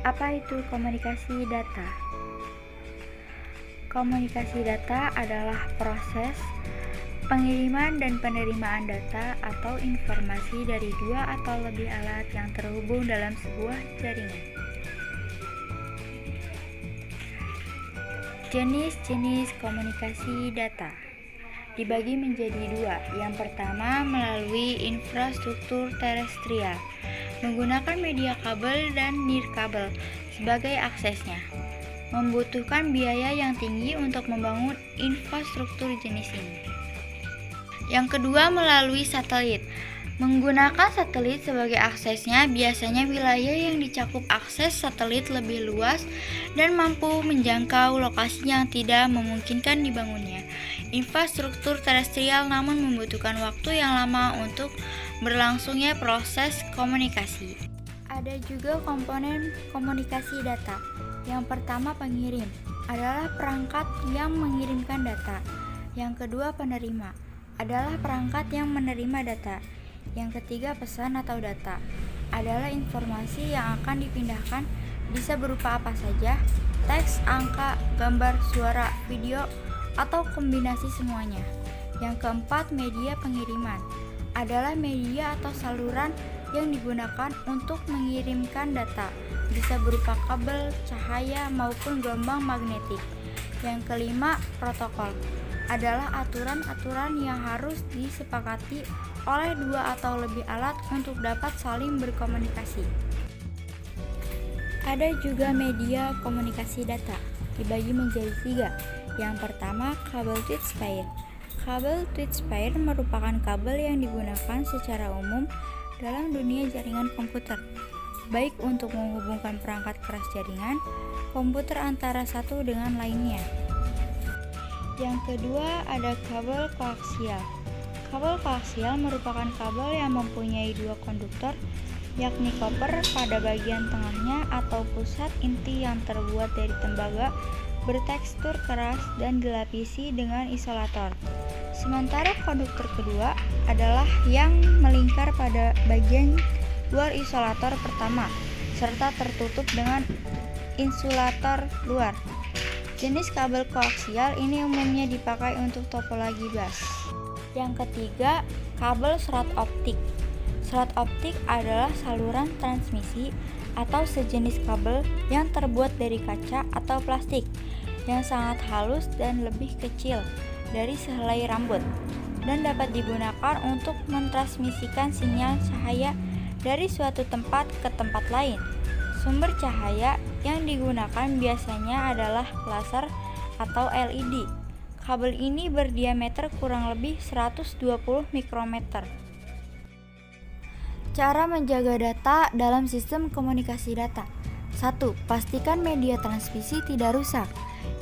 Apa itu komunikasi data? Komunikasi data adalah proses pengiriman dan penerimaan data atau informasi dari dua atau lebih alat yang terhubung dalam sebuah jaringan. Jenis-jenis komunikasi data dibagi menjadi dua. Yang pertama melalui infrastruktur terestrial, menggunakan media kabel dan nirkabel sebagai aksesnya. Membutuhkan biaya yang tinggi untuk membangun infrastruktur jenis ini. Yang kedua melalui satelit. Menggunakan satelit sebagai aksesnya, biasanya wilayah yang dicakup akses satelit lebih luas dan mampu menjangkau lokasi yang tidak memungkinkan dibangunnya infrastruktur terestrial, namun membutuhkan waktu yang lama untuk berlangsungnya proses komunikasi. Ada juga komponen komunikasi data. Yang pertama pengirim, adalah perangkat yang mengirimkan data. Yang kedua penerima, adalah perangkat yang menerima data. Yang ketiga pesan atau data, adalah informasi yang akan dipindahkan, bisa berupa apa saja, teks, angka, gambar, suara, video, atau kombinasi semuanya. Yang keempat media pengiriman, adalah media atau saluran yang digunakan untuk mengirimkan data, bisa berupa kabel, cahaya, maupun gelombang magnetik. Yang kelima protokol, adalah aturan-aturan yang harus disepakati oleh dua atau lebih alat untuk dapat saling berkomunikasi. Ada juga media komunikasi data, dibagi menjadi tiga. Yang pertama, kabel Switchpair. Kabel Switchpair merupakan kabel yang digunakan secara umum dalam dunia jaringan komputer, baik untuk menghubungkan perangkat keras jaringan komputer antara satu dengan lainnya. Yang kedua ada kabel koaksial. Kabel koaksial merupakan kabel yang mempunyai dua konduktor, yakni koper pada bagian tengahnya atau pusat inti yang terbuat dari tembaga bertekstur keras dan dilapisi dengan isolator. Sementara konduktor kedua adalah yang melingkar pada bagian luar isolator pertama, serta tertutup dengan insulator luar. Jenis kabel koaksial ini umumnya dipakai untuk topologi bus. Yang ketiga, kabel serat optik. Serat optik adalah saluran transmisi atau sejenis kabel yang terbuat dari kaca atau plastik yang sangat halus dan lebih kecil dari sehelai rambut, dan dapat digunakan untuk mentransmisikan sinyal cahaya dari suatu tempat ke tempat lain. Sumber cahaya yang digunakan biasanya adalah laser atau LED. Kabel ini berdiameter kurang lebih 120 mikrometer. Cara menjaga data dalam sistem komunikasi data. 1. Pastikan media transmisi tidak rusak.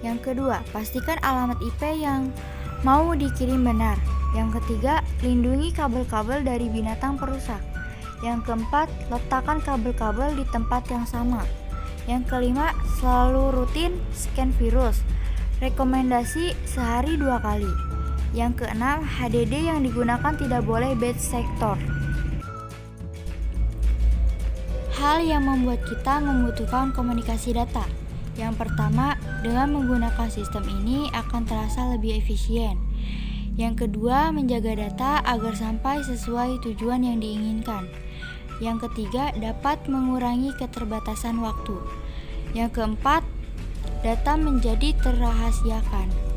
Yang kedua, pastikan alamat IP yang mau dikirim benar. Yang ketiga, lindungi kabel-kabel dari binatang perusak. Yang keempat, letakkan kabel-kabel di tempat yang sama. Yang kelima, selalu rutin scan virus. Rekomendasi sehari 2 kali. Yang keenam, HDD yang digunakan tidak boleh bad sector. Hal yang membuat kita membutuhkan komunikasi data. Yang pertama, dengan menggunakan sistem ini akan terasa lebih efisien. Yang kedua, menjaga data agar sampai sesuai tujuan yang diinginkan. Yang ketiga, dapat mengurangi keterbatasan waktu. Yang keempat, data menjadi terrahasiakan.